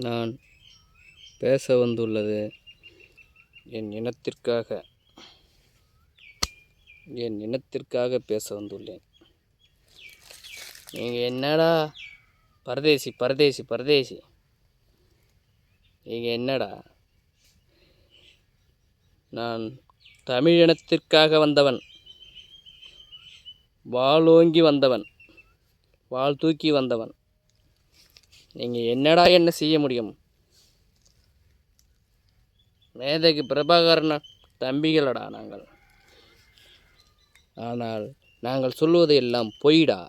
நான் பேச வந்துள்ளது என் இனத்திற்காக பேச வந்துள்ளேன். நீங்கள் என்னடா பரதேசி பரதேசி பரதேசி, நீங்கள் என்னடா? நான் தமிழினத்திற்காக வந்தவன், வாளோங்கி வந்தவன், வாள் தூக்கி வந்தவன். நீங்கள் என்னடா என்ன செய்ய முடியும்? மேதகு பிரபாகரன் தம்பிகளடா நாங்கள். ஆனால் நாங்கள் சொல்வது எல்லாம் பொய்டா.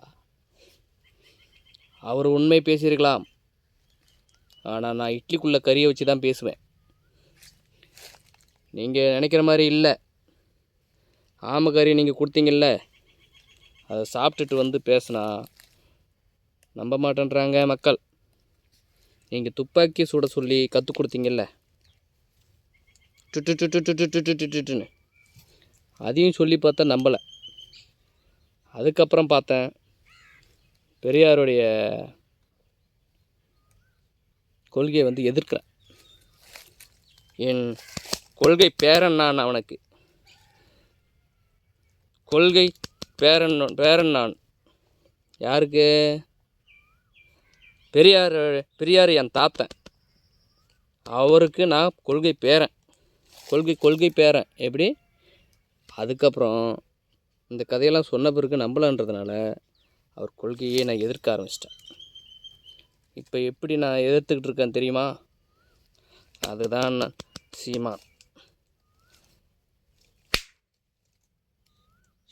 அவர் உண்மை பேசியிருக்கலாம், ஆனால் நான் இட்லிக்குள்ளே கறியை வச்சு தான் பேசுவேன். நீங்கள் நினைக்கிற மாதிரி இல்லை. ஆமக்கறி நீங்கள் கொடுத்தீங்கல்ல, அதை சாப்பிட்டுட்டு வந்து பேசுனா நம்ப மாட்டேன்றாங்க மக்கள். நீங்கள் துப்பாக்கி சுட சொல்லி கற்றுக் கொடுத்தீங்கல்ல, டுன்னு அதையும் சொல்லி பார்த்தா நம்பலை. அதுக்கப்புறம் பார்த்தேன், பெரியாருடைய கொள்கையை வந்து எதிர்க்கிறேன். என் கொள்கை பேரன் நான், அவனுக்கு கொள்கை பேரன் நான். யாருக்கு? பெரியார் என் தாத்தன், அவருக்கு நான் கொள்கை பேரன். கொள்கை பேரன் எப்படி? அதுக்கப்புறம் இந்த கதையெல்லாம் சொன்ன பிறகு நம்பலன்றதுனால அவர் கொள்கையை நான் எதிர்க்க ஆரம்பிச்சிட்டேன். இப்போ எப்படி நான் எதிர்த்துக்கிட்டு இருக்கேன் தெரியுமா? அதுதான் சீமான்.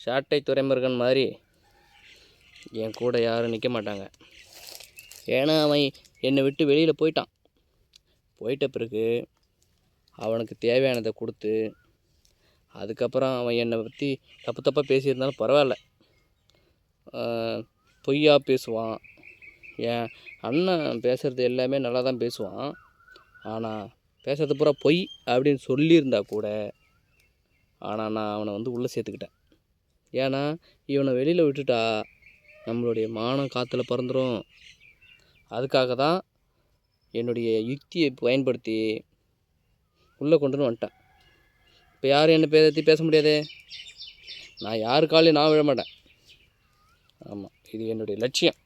சாட்டை துரைமுருகன் மாதிரி என் கூட யாரும் நிற்க மாட்டாங்க. ஏன்னா அவன் என்னை விட்டு வெளியில் போயிட்ட பிறகு அவனுக்கு தேவையானதை கொடுத்து, அதுக்கப்புறம் அவன் என்னை பற்றி தப்பாக பேசியிருந்தாலும் பரவாயில்ல, பொய்யா பேசுவான். என் அண்ணன் பேசுகிறது எல்லாமே நல்லா தான் பேசுவான், ஆனால் பேசுறது பூரா பொய் அப்படின்னு சொல்லியிருந்தா கூட, ஆனால் நான் அவனை வந்து உள்ளே சேர்த்துக்கிட்டேன். ஏன்னா இவனை வெளியில் விட்டுட்டா நம்மளுடைய மானம் காற்றுல பறந்துடும். அதுக்காக தான் என்னுடைய யுக்தியை பயன்படுத்தி உள்ளே கொண்டுன்னு வந்துட்டேன். இப்போ யாரும் என்னை பற்றி பேச முடியாது. நான் யாருக்காலையும் நான் விழ மாட்டேன். ஆமாம், இது என்னுடைய லட்சியம்.